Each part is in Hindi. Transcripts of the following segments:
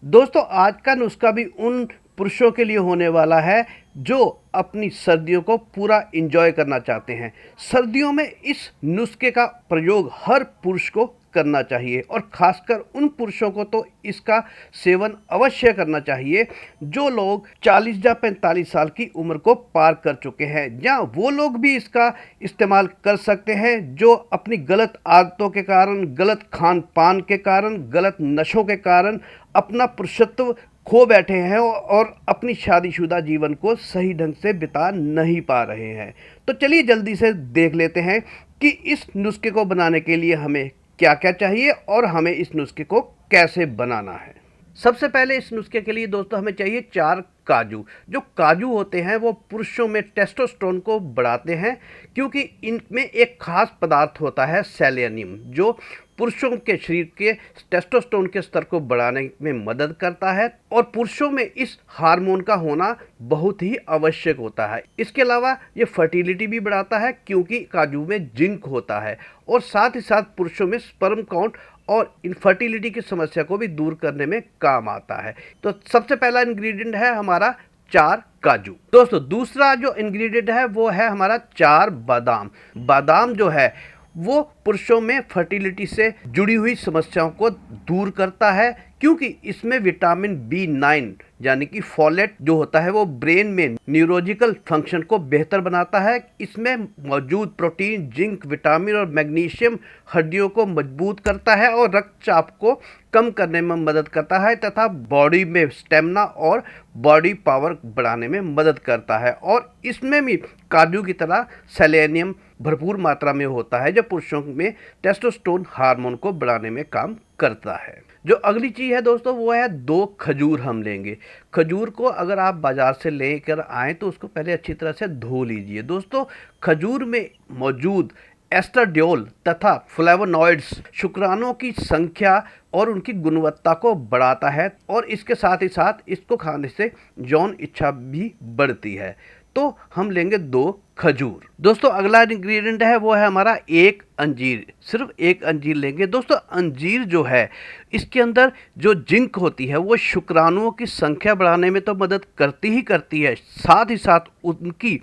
दोस्तों आज का नुस्खा भी उन पुरुषों के लिए होने वाला है जो अपनी सर्दियों को पूरा एंजॉय करना चाहते हैं। सर्दियों में इस नुस्खे का प्रयोग हर पुरुष को करना चाहिए और ख़ासकर उन पुरुषों को तो इसका सेवन अवश्य करना चाहिए जो लोग 40 या 45 साल की उम्र को पार कर चुके हैं, या वो लोग भी इसका इस्तेमाल कर सकते हैं जो अपनी गलत आदतों के कारण, गलत खान पान के कारण, गलत नशों के कारण अपना पुरुषत्व खो बैठे हैं और अपनी शादीशुदा जीवन को सही ढंग से बिता नहीं पा रहे हैं। तो चलिए जल्दी से देख लेते हैं कि इस नुस्खे को बनाने के लिए हमें क्या क्या चाहिए और हमें इस नुस्खे को कैसे बनाना है। सबसे पहले इस नुस्खे के लिए दोस्तों हमें चाहिए 4 काजू। जो काजू होते हैं वो पुरुषों में टेस्टोस्टेरोन को बढ़ाते हैं, क्योंकि इनमें एक खास पदार्थ होता है सेलेनियम, जो पुरुषों के शरीर के टेस्टोस्टेरोन के स्तर को बढ़ाने में मदद करता है और पुरुषों में इस हार्मोन का होना बहुत ही आवश्यक होता है। इसके अलावा ये फर्टिलिटी भी बढ़ाता है क्योंकि काजू में जिंक होता है, और साथ ही साथ पुरुषों में स्पर्म काउंट और इनफर्टिलिटी की समस्या को भी दूर करने में काम आता है। तो सबसे पहला इंग्रेडिएंट है हमारा 4 काजू। दोस्तों दूसरा जो इंग्रेडिएंट है वो है हमारा 4 बादाम। बादाम जो है वो पुरुषों में फर्टिलिटी से जुड़ी हुई समस्याओं को दूर करता है, क्योंकि इसमें विटामिन B9 यानी कि फोलेट जो होता है वो ब्रेन में न्यूरोलॉजिकल फंक्शन को बेहतर बनाता है। इसमें मौजूद प्रोटीन, जिंक, विटामिन और मैग्नीशियम हड्डियों को मजबूत करता है और रक्तचाप को कम करने में मदद करता है तथा बॉडी में स्टेमिना और बॉडी पावर बढ़ाने में मदद करता है। और इसमें भी काजू की तरह सेलेनियम भरपूर मात्रा में होता है जो पुरुषों में टेस्टोस्टेरोन हार्मोन को बढ़ाने में काम करता है। जो अगली चीज़ है दोस्तों वो है 2 खजूर हम लेंगे। खजूर को अगर आप बाज़ार से लेकर आएँ तो उसको पहले अच्छी तरह से धो लीजिए। दोस्तों खजूर में मौजूद एस्ट्राडियोल तथा फ्लेवोनॉइड्स शुक्राणुओं की संख्या और उनकी गुणवत्ता को बढ़ाता है, और इसके साथ ही साथ इसको खाने से यौन इच्छा भी बढ़ती है। तो हम लेंगे 2 खजूर। दोस्तों अगला इंग्रेडिएंट है वो है हमारा 1 अंजीर। सिर्फ 1 अंजीर लेंगे। दोस्तों अंजीर जो है इसके अंदर जो जिंक होती है वो शुक्राणुओं की संख्या बढ़ाने में तो मदद करती ही करती है, साथ ही साथ उनकी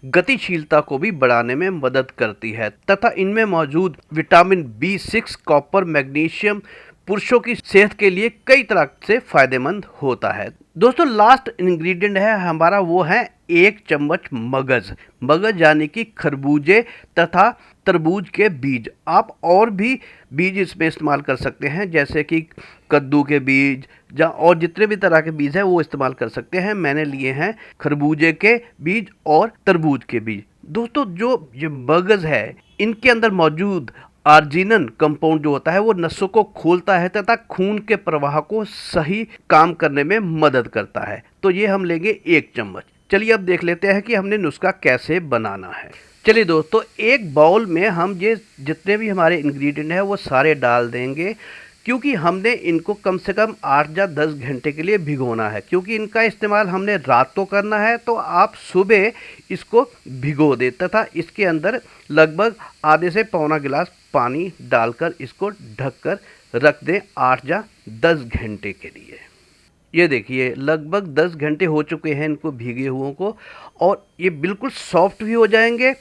गतिशीलता को भी बढ़ाने में मदद करती है तथा इनमें मौजूद विटामिन B6, कॉपर, मैग्नीशियम पुरुषों की सेहत के लिए कई तरह से फायदेमंद होता है। दोस्तों लास्ट इंग्रेडिएंट है हमारा वो है 1 चम्मच मगज। मगज यानी कि खरबूजे तथा तरबूज के बीज। आप और भी बीज इसमें इस्तेमाल कर सकते हैं, जैसे कि कद्दू के बीज या और जितने भी तरह के बीज हैं वो इस्तेमाल कर सकते हैं। मैंने लिए हैं खरबूजे के बीज और तरबूज के बीज। दोस्तों जो ये मगज है इनके अंदर मौजूद आर्जिनिन कंपाउंड जो होता है वो नसों को खोलता है तथा खून के प्रवाह को सही काम करने में मदद करता है। तो ये हम लेंगे 1 चम्मच। चलिए अब देख लेते हैं कि हमने नुस्खा कैसे बनाना है। चलिए दोस्तों एक बाउल में हम ये जितने भी हमारे इंग्रेडिएंट हैं वो सारे डाल देंगे, क्योंकि हमने इनको कम से कम 8 या 10 घंटे के लिए भिगोना है। क्योंकि इनका इस्तेमाल हमने रात को करना है तो आप सुबह इसको भिगो दें तथा इसके अंदर लगभग आधे से पौना गिलास पानी डालकर इसको ढककर रख दें 8 या 10 घंटे के लिए। ये देखिए लगभग 10 घंटे हो चुके हैं इनको भीगे हुओं को, और ये बिल्कुल सॉफ्ट भी हो जाएंगे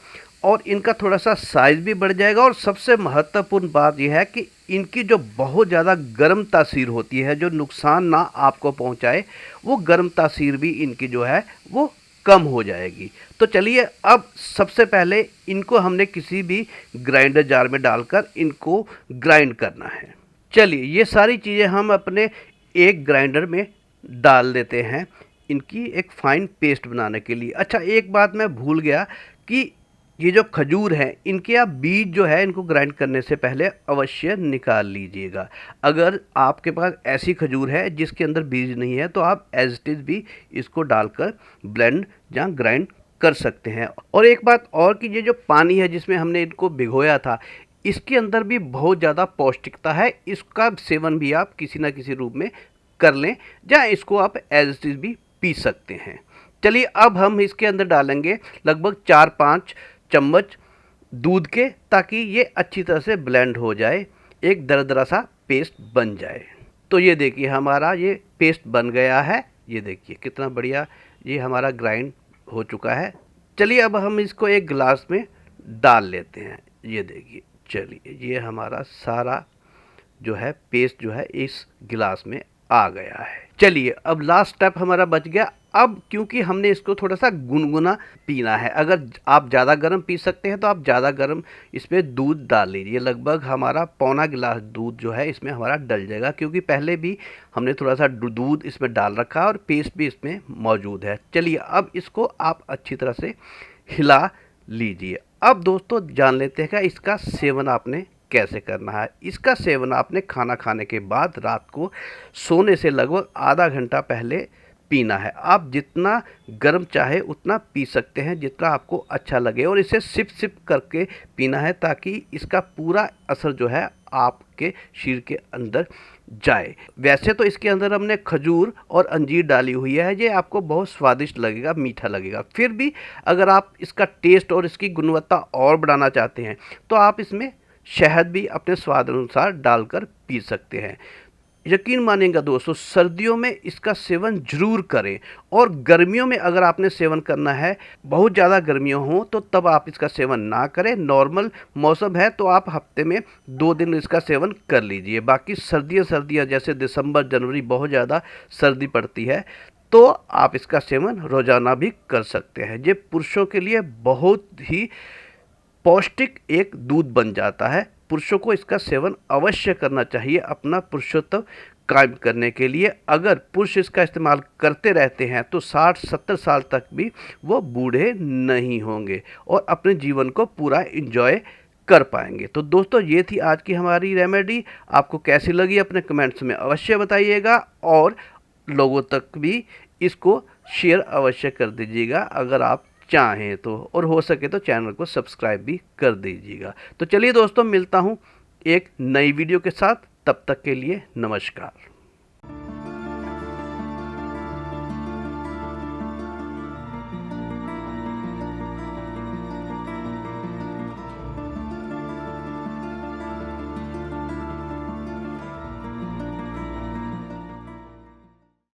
और इनका थोड़ा सा साइज़ भी बढ़ जाएगा। और सबसे महत्वपूर्ण बात यह है कि इनकी जो बहुत ज़्यादा गर्म तासीर होती है जो नुकसान ना आपको पहुंचाए, वो गर्म तासीर भी इनकी जो है वो कम हो जाएगी। तो चलिए अब सबसे पहले इनको हमने किसी भी ग्राइंडर जार में डालकर इनको ग्राइंड करना है। चलिए ये सारी चीज़ें हम अपने एक ग्राइंडर में डाल देते हैं इनकी एक फ़ाइन पेस्ट बनाने के लिए। अच्छा एक बात मैं भूल गया कि ये जो खजूर हैं इनके आप बीज जो है इनको ग्राइंड करने से पहले अवश्य निकाल लीजिएगा। अगर आपके पास ऐसी खजूर है जिसके अंदर बीज नहीं है तो आप एज इट इज़ भी इसको डालकर ब्लेंड या ग्राइंड कर सकते हैं। और एक बात और कि ये जो पानी है जिसमें हमने इनको भिगोया था इसके अंदर भी बहुत ज़्यादा पौष्टिकता है। इसका सेवन भी आप किसी न किसी रूप में कर लें या इसको आप एज इट इज़ भी पी सकते हैं। चलिए अब हम इसके अंदर डालेंगे लगभग 4-5 चम्मच दूध के, ताकि ये अच्छी तरह से ब्लेंड हो जाए, एक दरदरा सा पेस्ट बन जाए। तो ये देखिए हमारा ये पेस्ट बन गया है। ये देखिए कितना बढ़िया ये हमारा ग्राइंड हो चुका है। चलिए अब हम इसको एक गिलास में डाल लेते हैं। ये देखिए, चलिए ये हमारा सारा जो है पेस्ट जो है इस गिलास में आ गया है। चलिए अब लास्ट स्टेप हमारा बच गया। अब क्योंकि हमने इसको थोड़ा सा गुनगुना पीना है, अगर आप ज़्यादा गर्म पी सकते हैं तो आप ज़्यादा गर्म इसमें दूध डाल लीजिए। लगभग हमारा पौना गिलास दूध जो है इसमें हमारा डल जाएगा, क्योंकि पहले भी हमने थोड़ा सा दूध इसमें डाल रखा है और पेस्ट भी इसमें मौजूद है। चलिए अब इसको आप अच्छी तरह से हिला लीजिए। अब दोस्तों जान लेते हैं कि इसका सेवन आपने कैसे करना है। इसका सेवन आपने खाना खाने के बाद रात को सोने से लगभग आधा घंटा पहले पीना है। आप जितना गर्म चाहे उतना पी सकते हैं, जितना आपको अच्छा लगे, और इसे सिप सिप करके पीना है ताकि इसका पूरा असर जो है आपके शरीर के अंदर जाए। वैसे तो इसके अंदर हमने खजूर और अंजीर डाली हुई है, ये आपको बहुत स्वादिष्ट लगेगा, मीठा लगेगा। फिर भी अगर आप इसका टेस्ट और इसकी गुणवत्ता और बढ़ाना चाहते हैं तो आप इसमें शहद भी अपने स्वाद अनुसार डालकर पी सकते हैं। यकीन मानेंगे दोस्तों, सर्दियों में इसका सेवन ज़रूर करें, और गर्मियों में अगर आपने सेवन करना है, बहुत ज़्यादा गर्मियाँ हों तो तब आप इसका सेवन ना करें। नॉर्मल मौसम है तो आप हफ्ते में 2 दिन इसका सेवन कर लीजिए। बाकी सर्दियाँ जैसे दिसंबर जनवरी बहुत ज़्यादा सर्दी पड़ती है तो आप इसका सेवन रोज़ाना भी कर सकते हैं। ये पुरुषों के लिए बहुत ही पौष्टिक एक दूध बन जाता है। पुरुषों को इसका सेवन अवश्य करना चाहिए अपना पुरुषत्व कायम करने के लिए। अगर पुरुष इसका इस्तेमाल करते रहते हैं तो 60-70 साल तक भी वो बूढ़े नहीं होंगे और अपने जीवन को पूरा एंजॉय कर पाएंगे। तो दोस्तों ये थी आज की हमारी रेमेडी। आपको कैसी लगी अपने कमेंट्स में अवश्य बताइएगा, और लोगों तक भी इसको शेयर अवश्य कर दीजिएगा अगर आप चाहें तो, और हो सके तो चैनल को सब्सक्राइब भी कर दीजिएगा। तो चलिए दोस्तों, मिलता हूँ एक नई वीडियो के साथ। तब तक के लिए नमस्कार।